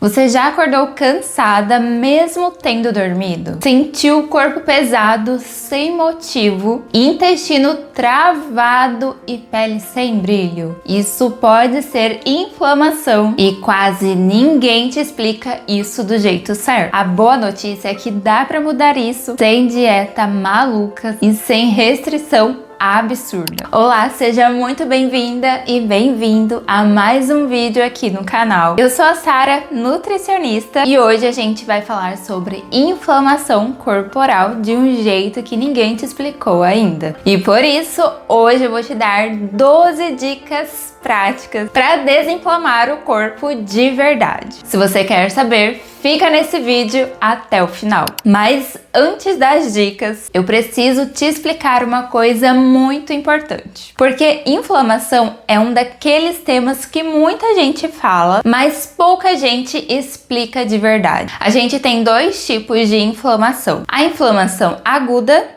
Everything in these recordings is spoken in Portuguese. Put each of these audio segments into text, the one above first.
Você já acordou cansada mesmo tendo dormido? Sentiu o corpo pesado sem motivo, intestino travado e pele sem brilho? Isso pode ser inflamação e quase ninguém te explica isso do jeito certo. A boa notícia é que dá pra mudar isso sem dieta maluca e sem restrição absurda. Olá, seja muito bem-vinda e bem-vindo a mais um vídeo aqui no canal. Eu sou a Sara, nutricionista, e hoje a gente vai falar sobre inflamação corporal de um jeito que ninguém te explicou ainda. E por isso, hoje eu vou te dar 12 dicas práticas para desinflamar o corpo de verdade. Se você quer saber, fica nesse vídeo até o final. Mas antes das dicas, eu preciso te explicar uma coisa muito importante. Porque inflamação é um daqueles temas que muita gente fala, mas pouca gente explica de verdade. A gente tem dois tipos de inflamação: a inflamação aguda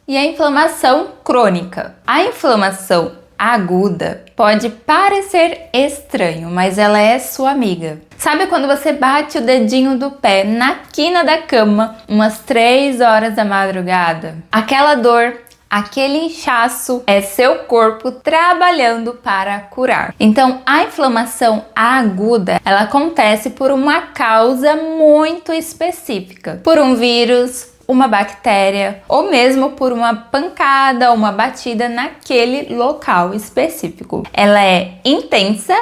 e a inflamação crônica. A inflamação aguda pode parecer estranho, mas ela é sua amiga. Sabe quando você bate o dedinho do pé na quina da cama umas 3 horas da madrugada? Aquela dor, aquele inchaço é seu corpo trabalhando para curar. Então, a inflamação aguda, ela acontece por uma causa muito específica, por um vírus, uma bactéria ou mesmo por uma pancada ou uma batida naquele local específico. Ela é intensa,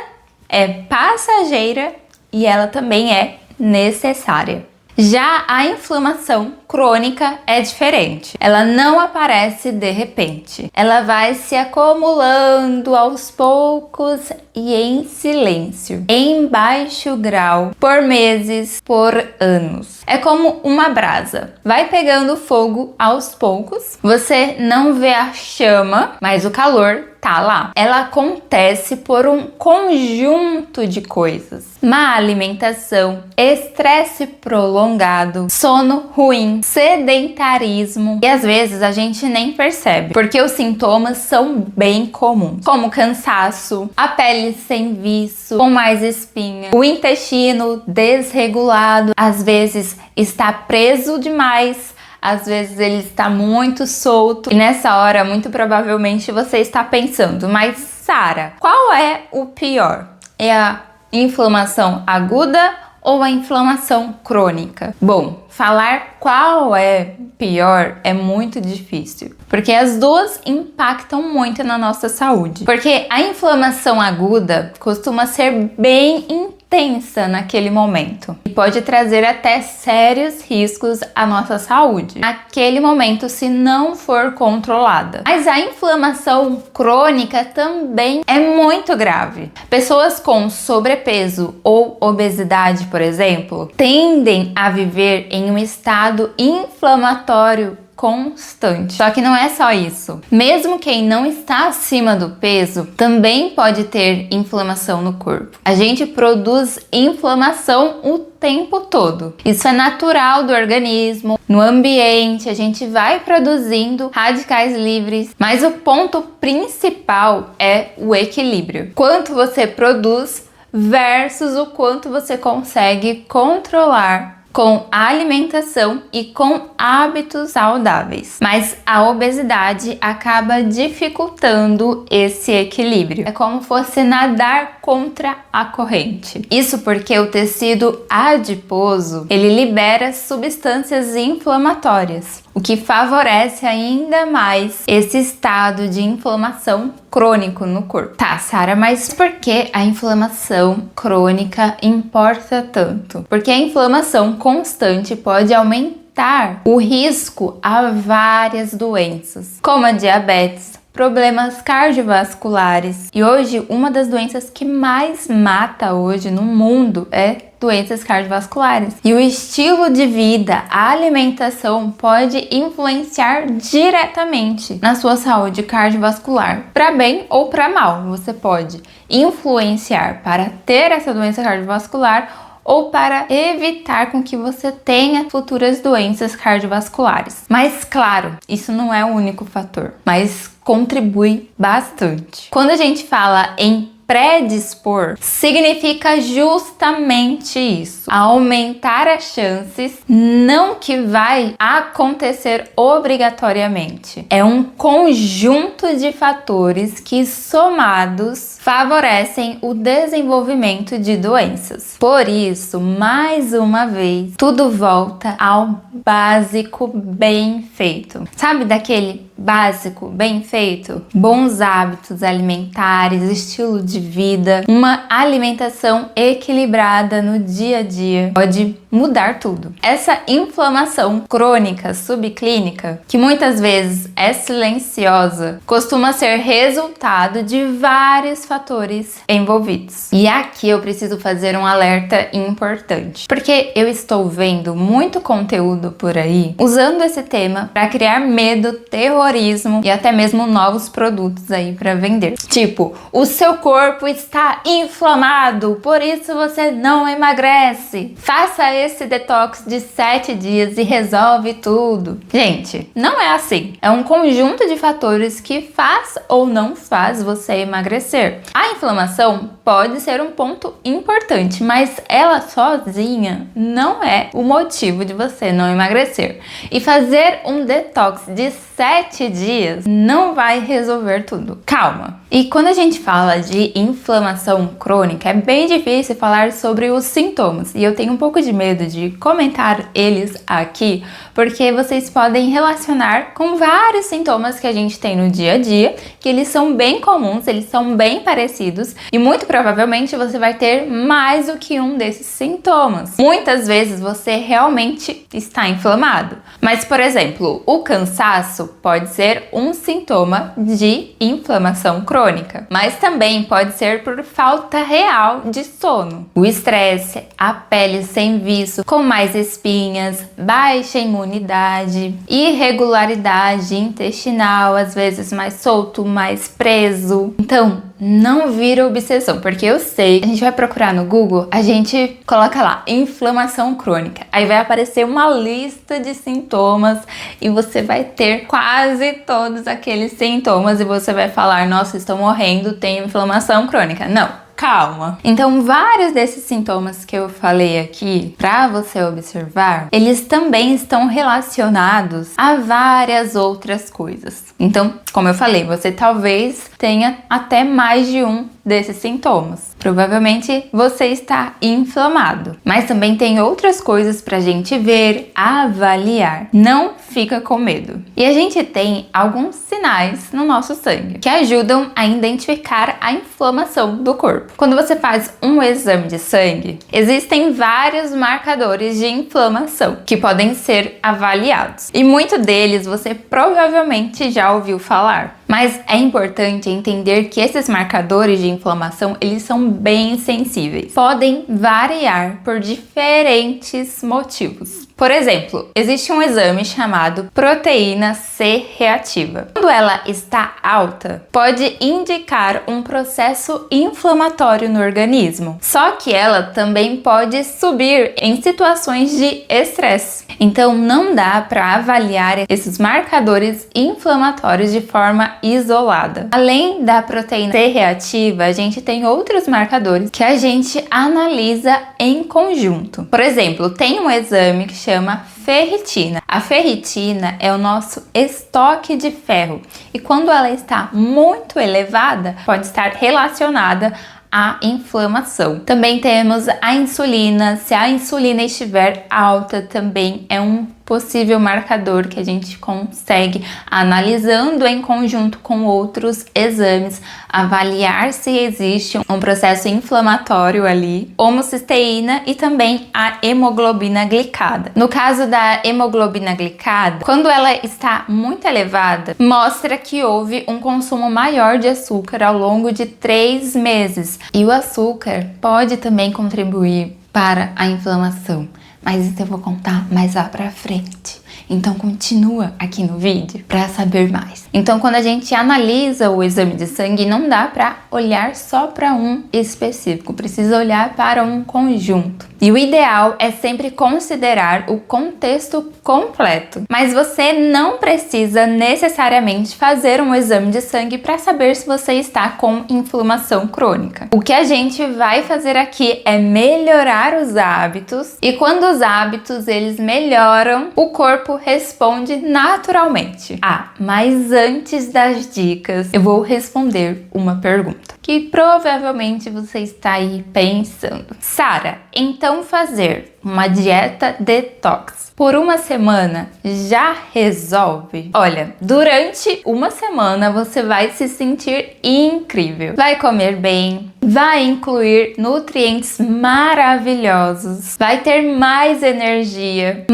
é passageira e ela também é necessária. Já a inflamação crônica é diferente. Ela não aparece de repente. Ela vai se acumulando aos poucos e em silêncio, em baixo grau, por meses, por anos. É como uma brasa. Vai pegando fogo aos poucos. Você não vê a chama, mas o calor tá lá. Ela acontece por um conjunto de coisas: má alimentação, estresse prolongado, sono ruim, sedentarismo, e às vezes a gente nem percebe, porque os sintomas são bem comuns, como cansaço, a pele sem viço, com mais espinha, o intestino desregulado, às vezes está preso demais, às vezes ele está muito solto, e nessa hora muito provavelmente você está pensando: mas Sara, qual é o pior? É a inflamação aguda ou a inflamação crônica? Bom, falar qual é pior é muito difícil, porque as duas impactam muito na nossa saúde. Porque a inflamação aguda costuma ser bem intensa naquele momento e pode trazer até sérios riscos à nossa saúde naquele momento, se não for controlada. Mas a inflamação crônica também é muito grave. Pessoas com sobrepeso ou obesidade, por exemplo, tendem a viver em um estado inflamatório constante. Só que não é só isso. Mesmo quem não está acima do peso também pode ter inflamação no corpo. A gente produz inflamação o tempo todo. Isso é natural do organismo. No ambiente, a gente vai produzindo radicais livres, mas o ponto principal é o equilíbrio. Quanto você produz versus o quanto você consegue controlar com a alimentação e com hábitos saudáveis. Mas a obesidade acaba dificultando esse equilíbrio. É como se fosse nadar contra a corrente. Isso porque o tecido adiposo, ele libera substâncias inflamatórias, o que favorece ainda mais esse estado de inflamação crônico no corpo. Tá, Sara, mas por que a inflamação crônica importa tanto? Porque a inflamação constante pode aumentar o risco a várias doenças, como a diabetes, problemas cardiovasculares. E hoje, uma das doenças que mais mata hoje no mundo é doenças cardiovasculares. E o estilo de vida, a alimentação pode influenciar diretamente na sua saúde cardiovascular, para bem ou para mal. Você pode influenciar para ter essa doença cardiovascular ou para evitar com que você tenha futuras doenças cardiovasculares. Mas claro, isso não é o único fator, mas contribui bastante. Quando a gente fala em predispor significa justamente isso: aumentar as chances, não que vai acontecer obrigatoriamente. É um conjunto de fatores que, somados, favorecem o desenvolvimento de doenças. Por isso, mais uma vez, tudo volta ao básico bem feito. Sabe daquele básico bem feito? Bons hábitos alimentares, estilo de vida, uma alimentação equilibrada no dia a dia pode mudar tudo. Essa inflamação crônica subclínica, que muitas vezes é silenciosa, costuma ser resultado de vários fatores envolvidos. E aqui eu preciso fazer um alerta importante, porque eu estou vendo muito conteúdo por aí usando esse tema para criar medo, terrorismo e até mesmo novos produtos aí para vender. Tipo, o seu corpo está inflamado, por isso você não emagrece. Faça esse detox de 7 dias e resolve tudo. Gente, não é assim. É um conjunto de fatores que faz ou não faz você emagrecer. A inflamação pode ser um ponto importante, mas ela sozinha não é o motivo de você não emagrecer. E fazer um detox de 7 dias não vai resolver tudo. Calma. E quando a gente fala de inflamação crônica, é bem difícil falar sobre os sintomas. E eu tenho um pouco de medo de comentar eles aqui, porque vocês podem relacionar com vários sintomas que a gente tem no dia a dia, que eles são bem comuns, eles são bem parecidos e muito provavelmente você vai ter mais do que um desses sintomas. Muitas vezes você realmente está inflamado, mas, por exemplo, o cansaço pode ser um sintoma de inflamação crônica, mas também pode ser por falta real de sono. O estresse, a pele sem viço, com mais espinhas, baixa imunidade, irregularidade intestinal, às vezes mais solto, mais preso. Então, não vira obsessão, porque eu sei, a gente vai procurar no Google, a gente coloca lá, inflamação crônica, aí vai aparecer uma lista de sintomas e você vai ter quase todos aqueles sintomas e você vai falar, nossa, estou morrendo, tenho inflamação crônica. Não. Calma. Então, vários desses sintomas que eu falei aqui, para você observar, eles também estão relacionados a várias outras coisas. Então, como eu falei, você talvez tenha até mais de um desses sintomas. Provavelmente você está inflamado, mas também tem outras coisas pra gente ver, avaliar. Não fica com medo. E a gente tem alguns sinais no nosso sangue que ajudam a identificar a inflamação do corpo. Quando você faz um exame de sangue, existem vários marcadores de inflamação que podem ser avaliados. E muito deles você provavelmente já ouviu falar. Mas é importante entender que esses marcadores de inflamação, eles são bem sensíveis. Podem variar por diferentes motivos. Por exemplo, existe um exame chamado proteína C reativa. Quando ela está alta, pode indicar um processo inflamatório no organismo. Só que ela também pode subir em situações de estresse. Então não dá para avaliar esses marcadores inflamatórios de forma isolada. Além da proteína C reativa, a gente tem outros marcadores que a gente analisa em conjunto. Por exemplo, tem um exame que chama ferritina. A ferritina é o nosso estoque de ferro e quando ela está muito elevada, pode estar relacionada à inflamação. Também temos a insulina. Se a insulina estiver alta, também é um possível marcador que a gente consegue, analisando em conjunto com outros exames, avaliar se existe um processo inflamatório ali, homocisteína e também a hemoglobina glicada. No caso da hemoglobina glicada, quando ela está muito elevada, mostra que houve um consumo maior de açúcar ao longo de 3 meses. E o açúcar pode também contribuir para a inflamação. Mas isso eu vou contar mais lá pra frente. Então continua aqui no vídeo para saber mais. Então quando a gente analisa o exame de sangue, não dá para olhar só para um específico, precisa olhar para um conjunto. E o ideal é sempre considerar o contexto completo. Mas você não precisa necessariamente fazer um exame de sangue para saber se você está com inflamação crônica. O que a gente vai fazer aqui é melhorar os hábitos, e quando os hábitos eles melhoram, o corpo responde naturalmente. Mas antes das dicas, eu vou responder uma pergunta que provavelmente você está aí pensando. Sara, então fazer uma dieta detox por uma semana já resolve? Olha, durante uma semana você vai se sentir incrível. Vai comer bem, vai incluir nutrientes maravilhosos, vai ter mais energia,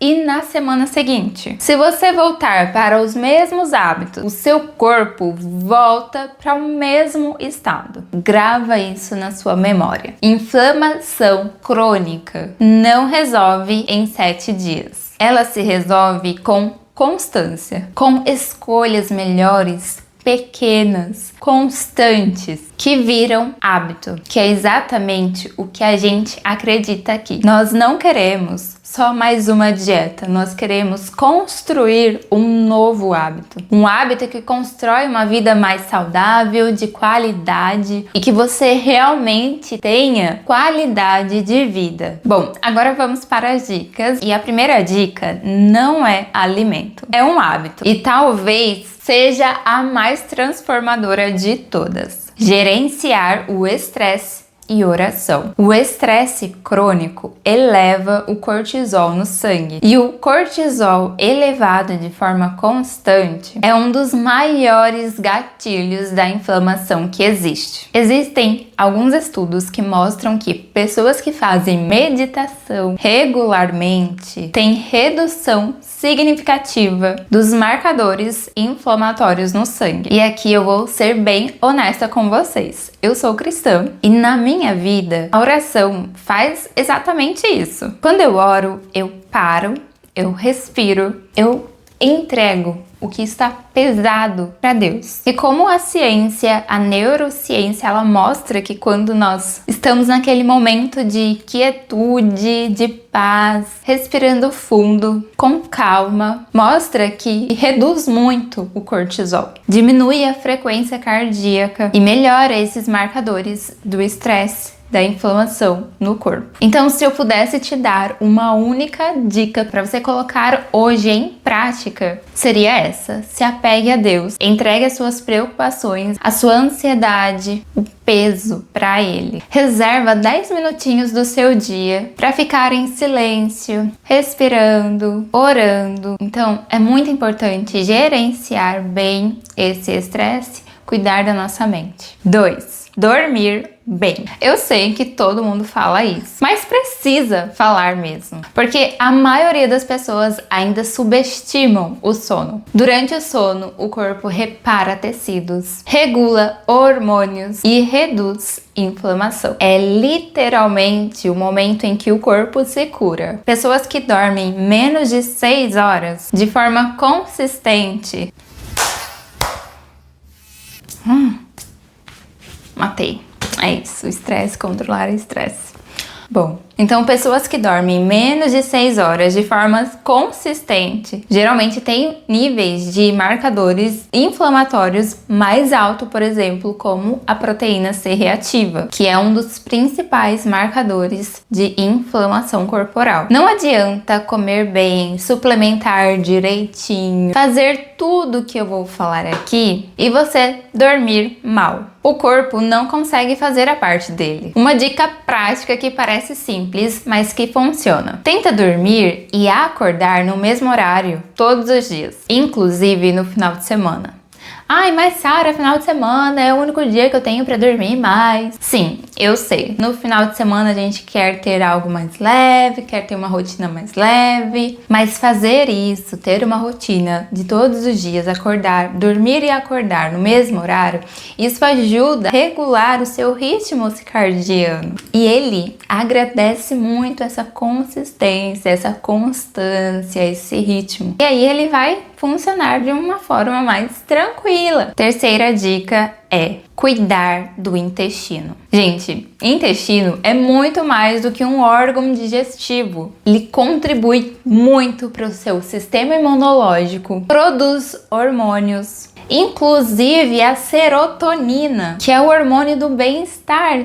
e na semana seguinte, se você voltar para os mesmos hábitos, o seu corpo volta para o mesmo estado. Grava isso na sua memória. Inflamação crônica não resolve em 7 dias. Ela se resolve com constância, com escolhas melhores, pequenas, constantes, que viram hábito, que é exatamente o que a gente acredita aqui. Nós não queremos só mais uma dieta, nós queremos construir um novo hábito. Um hábito que constrói uma vida mais saudável, de qualidade, e que você realmente tenha qualidade de vida. Bom, agora vamos para as dicas. E a primeira dica não é alimento, é um hábito. E talvez seja a mais transformadora de todas. Gerenciar o estresse e oração. O estresse crônico eleva o cortisol no sangue, e o cortisol elevado de forma constante é um dos maiores gatilhos da inflamação que existe. Existem alguns estudos que mostram que pessoas que fazem meditação regularmente têm redução significativa dos marcadores inflamatórios no sangue. E aqui eu vou ser bem honesta com vocês. Eu sou cristã e na minha vida a oração faz exatamente isso. Quando eu oro, eu paro, eu respiro, eu entrego o que está pesado para Deus. E como a ciência, a neurociência, ela mostra que quando nós estamos naquele momento de quietude, de paz, respirando fundo, com calma, mostra que reduz muito o cortisol, diminui a frequência cardíaca e melhora esses marcadores do estresse, da inflamação no corpo. Então, se eu pudesse te dar uma única dica para você colocar hoje em prática, seria essa: se apegue a Deus, entregue as suas preocupações, a sua ansiedade, o peso para Ele. Reserva 10 minutinhos do seu dia para ficar em silêncio, respirando, orando. Então, é muito importante gerenciar bem esse estresse, cuidar da nossa mente. 2. Dormir bem. Eu sei que todo mundo fala isso, mas precisa falar mesmo, porque a maioria das pessoas ainda subestimam o sono. Durante o sono, o corpo repara tecidos, regula hormônios e reduz inflamação. É literalmente o momento em que o corpo se cura. Pessoas que dormem menos de 6 horas de forma consistente. Matei. É isso, estresse, controlar o estresse. Bom, então pessoas que dormem menos de 6 horas de forma consistente geralmente têm níveis de marcadores inflamatórios mais alto, por exemplo, como a proteína C reativa, que é um dos principais marcadores de inflamação corporal. Não adianta comer bem, suplementar direitinho, fazer tudo que eu vou falar aqui e você dormir mal. O corpo não consegue fazer a parte dele. Uma dica prática que parece simples, mas que funciona. Tenta dormir e acordar no mesmo horário todos os dias, inclusive no final de semana. Ai, mas Sara, final de semana é o único dia que eu tenho pra dormir mais. Sim, eu sei. No final de semana a gente quer ter algo mais leve, quer ter uma rotina mais leve. Mas fazer isso, ter uma rotina de todos os dias, acordar, dormir e acordar no mesmo horário, isso ajuda a regular o seu ritmo circadiano. E ele agradece muito essa consistência, essa constância, esse ritmo. E aí ele vai funcionar de uma forma mais tranquila. Terceira dica é cuidar do intestino. Gente, intestino é muito mais do que um órgão digestivo. Ele contribui muito para o seu sistema imunológico, produz hormônios, inclusive a serotonina, que é o hormônio do bem-estar.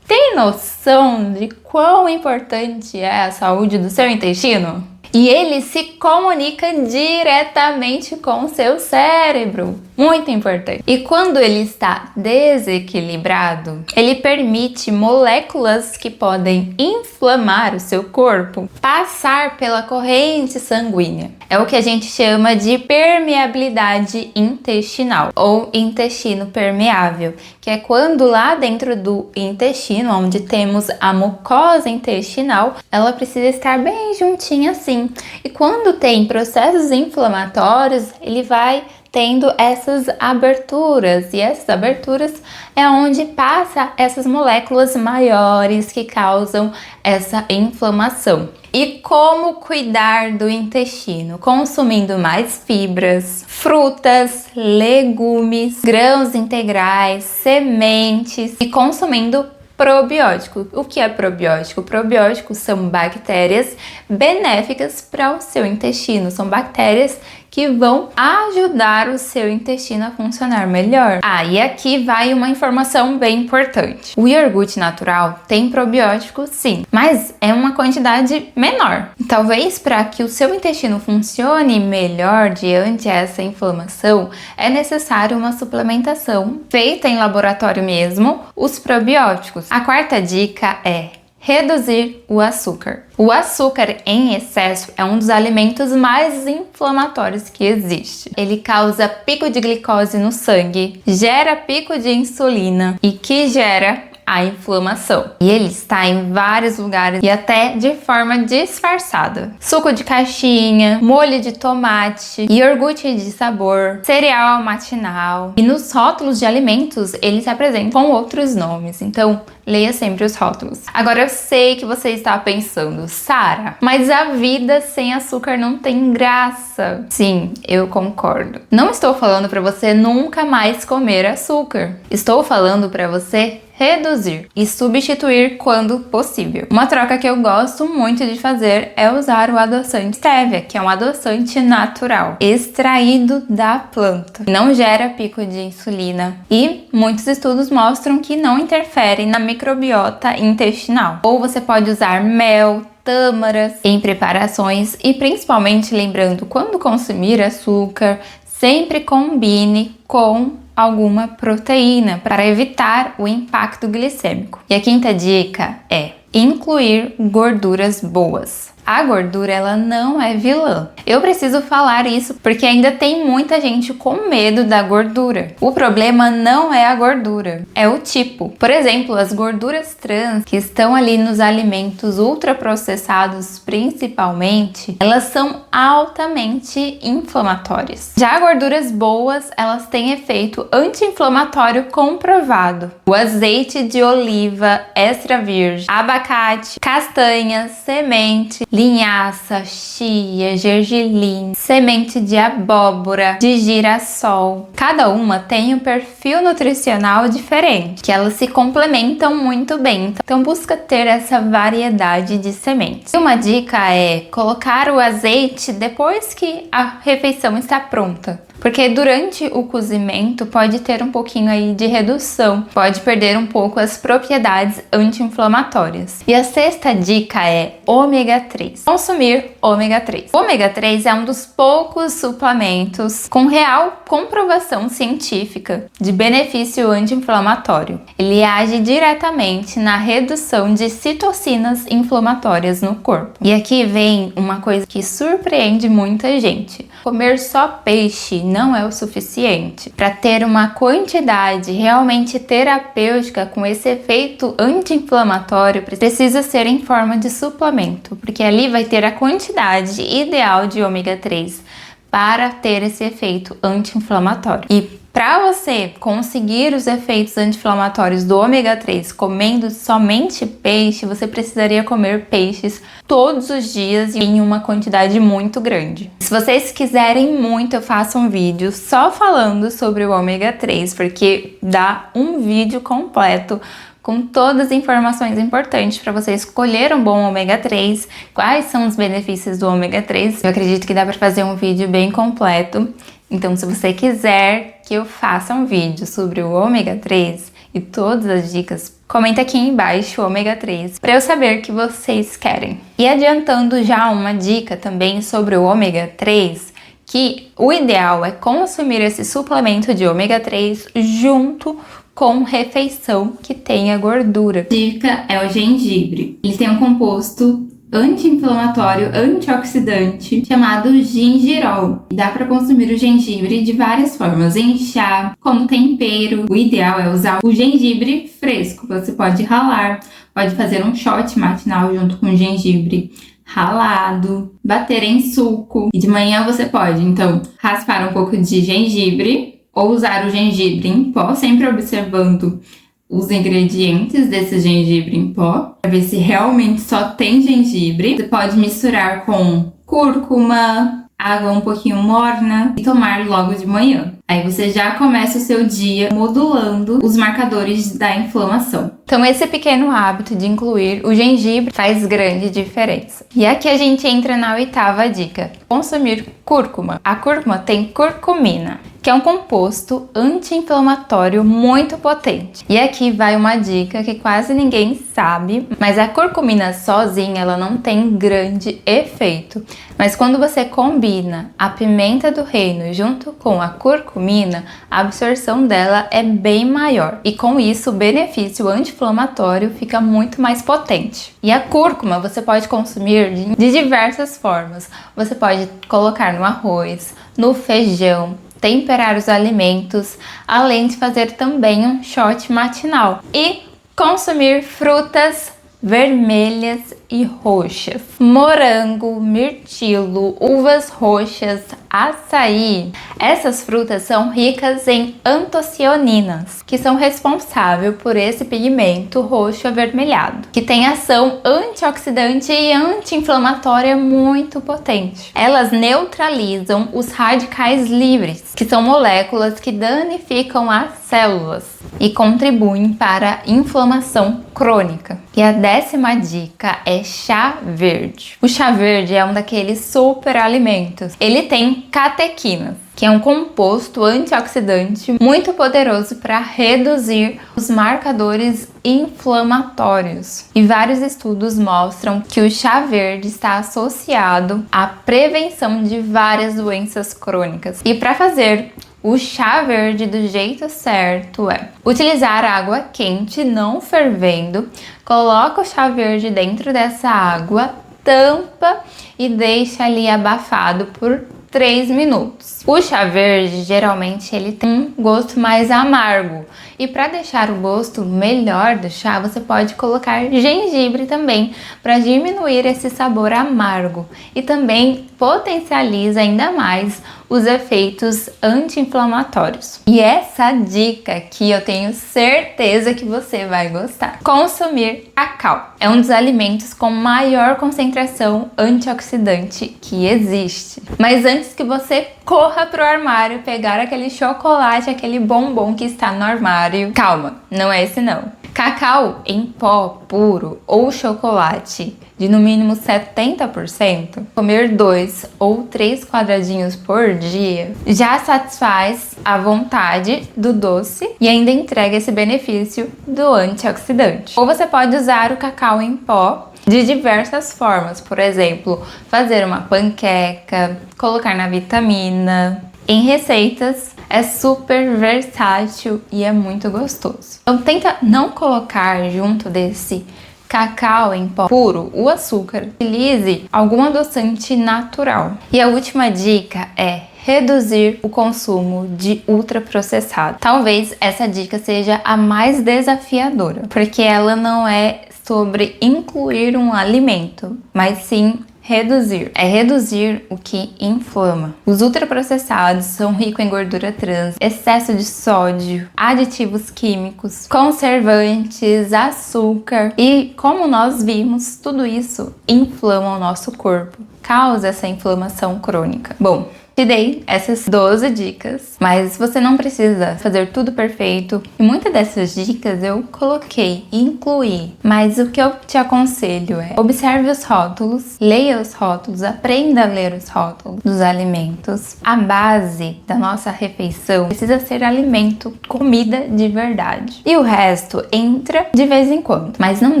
Tem noção de quão importante é a saúde do seu intestino? E ele se comunica diretamente com o seu cérebro. Muito importante. E quando ele está desequilibrado, ele permite moléculas que podem inflamar o seu corpo passar pela corrente sanguínea. É o que a gente chama de permeabilidade intestinal ou intestino permeável, que é quando lá dentro do intestino, onde temos a mucosa intestinal, ela precisa estar bem juntinha assim. E quando tem processos inflamatórios, ele vai tendo essas aberturas, e essas aberturas é onde passa essas moléculas maiores que causam essa inflamação. E como cuidar do intestino? Consumindo mais fibras, frutas, legumes, grãos integrais, sementes e consumindo probiótico. O que é probiótico? Probióticos são bactérias benéficas para o seu intestino, são bactérias que vão ajudar o seu intestino a funcionar melhor. E aqui vai uma informação bem importante. O iogurte natural tem probiótico, sim, mas é uma quantidade menor. Talvez para que o seu intestino funcione melhor diante dessa inflamação, é necessário uma suplementação feita em laboratório mesmo, os probióticos. A quarta dica é reduzir o açúcar. O açúcar em excesso é um dos alimentos mais inflamatórios que existe. Ele causa pico de glicose no sangue, gera pico de insulina e que gera a inflamação. E ele está em vários lugares e até de forma disfarçada. Suco de caixinha, molho de tomate, iogurte de sabor, cereal matinal. E nos rótulos de alimentos, eles se apresentam com outros nomes. Então, leia sempre os rótulos. Agora eu sei que você está pensando, Sara, mas a vida sem açúcar não tem graça. Sim, eu concordo. Não estou falando para você nunca mais comer açúcar. Estou falando para você reduzir e substituir quando possível. Uma troca que eu gosto muito de fazer é usar o adoçante stevia, que é um adoçante natural, extraído da planta. Não gera pico de insulina e muitos estudos mostram que não interfere na microbiota intestinal. Ou você pode usar mel, tâmaras em preparações e principalmente lembrando, quando consumir açúcar, sempre combine com alguma proteína para evitar o impacto glicêmico. E a quinta dica é incluir gorduras boas. A gordura, ela não é vilã. Eu preciso falar isso porque ainda tem muita gente com medo da gordura. O problema não é a gordura, é o tipo. Por exemplo, as gorduras trans que estão ali nos alimentos ultraprocessados principalmente, elas são altamente inflamatórias. Já gorduras boas, elas têm efeito anti-inflamatório comprovado. O azeite de oliva extra virgem, abacate, castanhas, semente, linhaça, chia, gergelim, semente de abóbora, de girassol. Cada uma tem um perfil nutricional diferente, que elas se complementam muito bem. Então busca ter essa variedade de sementes. E uma dica é colocar o azeite depois que a refeição está pronta. Porque durante o cozimento pode ter um pouquinho aí de redução, pode perder um pouco as propriedades anti-inflamatórias. E a sexta dica é ômega 3. Consumir ômega 3. O ômega 3 é um dos poucos suplementos com real comprovação científica de benefício anti-inflamatório. Ele age diretamente na redução de citocinas inflamatórias no corpo. E aqui vem uma coisa que surpreende muita gente. Comer só peixe não é o suficiente. Para ter uma quantidade realmente terapêutica com esse efeito anti-inflamatório, precisa ser em forma de suplemento, porque ali vai ter a quantidade ideal de ômega 3 para ter esse efeito anti-inflamatório. E Para você conseguir os efeitos anti-inflamatórios do ômega 3 comendo somente peixe, você precisaria comer peixes todos os dias e em uma quantidade muito grande. Se vocês quiserem muito, eu faço um vídeo só falando sobre o ômega 3, porque dá um vídeo completo com todas as informações importantes para você escolher um bom ômega 3, quais são os benefícios do ômega 3. Eu acredito que dá para fazer um vídeo bem completo. Então, se você quiser que eu faça um vídeo sobre o ômega 3 e todas as dicas, comenta aqui embaixo o ômega 3 para eu saber que vocês querem. E adiantando já uma dica também sobre o ômega 3, que o ideal é consumir esse suplemento de ômega 3 junto com refeição que tenha gordura. A dica é o gengibre. Ele tem um composto anti-inflamatório, antioxidante, chamado gingirol. Dá para consumir o gengibre de várias formas, em chá, como tempero. O ideal é usar o gengibre fresco. Você pode ralar, pode fazer um shot matinal junto com o gengibre ralado, bater em suco. E de manhã você pode, então, raspar um pouco de gengibre ou usar o gengibre em pó, sempre observando os ingredientes desse gengibre em pó, para ver se realmente só tem gengibre. Você pode misturar com cúrcuma, água um pouquinho morna e tomar logo de manhã. Aí você já começa o seu dia modulando os marcadores da inflamação. Então esse pequeno hábito de incluir o gengibre faz grande diferença. E aqui a gente entra na 8ª dica: consumir cúrcuma. A cúrcuma tem curcumina, que é um composto anti-inflamatório muito potente. E aqui vai uma dica que quase ninguém sabe, mas a curcumina sozinha ela não tem grande efeito. Mas quando você combina a pimenta do reino junto com a curcumina, a absorção dela é bem maior. E com isso o benefício anti-inflamatório fica muito mais potente. E a cúrcuma você pode consumir de diversas formas. Você pode colocar no arroz, no feijão, temperar os alimentos, além de fazer também um shot matinal. E consumir frutas vermelhas e roxas. Morango, mirtilo, uvas roxas, açaí. Essas frutas são ricas em antocianinas, que são responsáveis por esse pigmento roxo avermelhado, que tem ação antioxidante e anti-inflamatória muito potente. Elas neutralizam os radicais livres, que são moléculas que danificam as células e contribuem para a inflamação crônica. E a 10ª dica é chá verde. O chá verde é um daqueles super alimentos. Ele tem catequinas, que é um composto antioxidante muito poderoso para reduzir os marcadores inflamatórios. E vários estudos mostram que o chá verde está associado à prevenção de várias doenças crônicas. E para fazer o chá verde do jeito certo é utilizar água quente não fervendo, coloca o chá verde dentro dessa água, tampa e deixa ali abafado por 3 minutos. O chá verde geralmente ele tem um gosto mais amargo e para deixar o gosto melhor do chá você pode colocar gengibre também para diminuir esse sabor amargo e também potencializa ainda mais os efeitos anti-inflamatórios. E essa dica aqui eu tenho certeza que você vai gostar. Consumir cacau. É um dos alimentos com maior concentração antioxidante que existe. Mas antes que você corra pro armário pegar aquele chocolate, aquele bombom que está no armário, calma, não é esse não. Cacau em pó puro ou chocolate de no mínimo 70%, comer 2 ou 3 quadradinhos por dia já satisfaz a vontade do doce e ainda entrega esse benefício do antioxidante. Ou você pode usar o cacau em pó de diversas formas, por exemplo, fazer uma panqueca, colocar na vitamina. Em receitas é super versátil e é muito gostoso. Então tenta não colocar junto desse cacau em pó puro o açúcar. Utilize algum adoçante natural. E a última dica é reduzir o consumo de ultraprocessado. Talvez essa dica seja a mais desafiadora, porque ela não é sobre incluir um alimento, mas sim reduzir. É reduzir o que inflama. Os ultraprocessados são ricos em gordura trans, excesso de sódio, aditivos químicos, conservantes, açúcar e, como nós vimos, tudo isso inflama o nosso corpo, causa essa inflamação crônica. Bom, te dei essas 12 dicas, mas você não precisa fazer tudo perfeito. E muitas dessas dicas eu coloquei e incluí, mas o que eu te aconselho é observe os rótulos, leia os rótulos, aprenda a ler os rótulos dos alimentos. A base da nossa refeição precisa ser alimento, comida de verdade. E o resto entra de vez em quando, mas não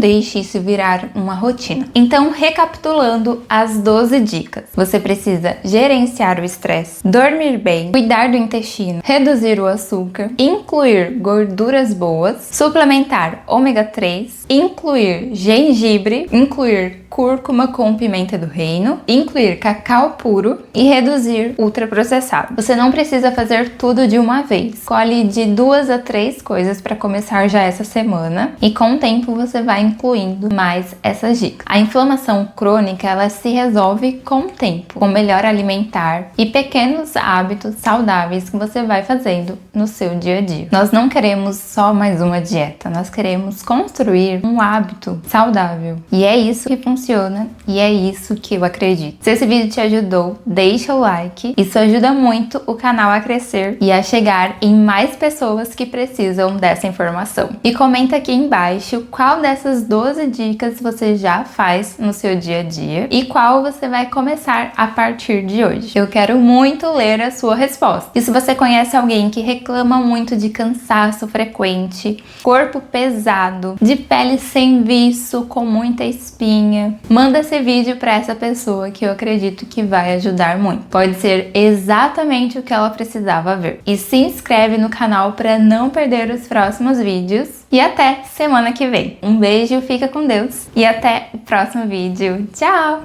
deixe isso virar uma rotina. Então, recapitulando as 12 dicas, você precisa gerenciar o estresse, dormir bem, cuidar do intestino, reduzir o açúcar, incluir gorduras boas, suplementar ômega 3, incluir gengibre, incluir cúrcuma com pimenta do reino, incluir cacau puro e reduzir ultraprocessado. Você não precisa fazer tudo de uma vez. Escolhe de 2 a 3 coisas para começar já essa semana e com o tempo você vai incluindo mais essas dicas. A inflamação crônica, ela se resolve com o tempo, com melhor alimentar e pequenos hábitos saudáveis que você vai fazendo no seu dia a dia. Nós não queremos só mais uma dieta, nós queremos construir um hábito saudável. E é isso que funciona e é isso que eu acredito. Se esse vídeo te ajudou, deixa o like. Isso ajuda muito o canal a crescer e a chegar em mais pessoas que precisam dessa informação. E comenta aqui embaixo qual dessas 12 dicas você já faz no seu dia a dia e qual você vai começar a partir de hoje. Eu quero muito ler a sua resposta. E se você conhece alguém que reclama muito de cansaço frequente, corpo pesado, de pele sem viço, com muita espinha, manda esse vídeo para essa pessoa que eu acredito que vai ajudar muito. Pode ser exatamente o que ela precisava ver. E se inscreve no canal para não perder os próximos vídeos. E até semana que vem. Um beijo, fica com Deus e até o próximo vídeo. Tchau!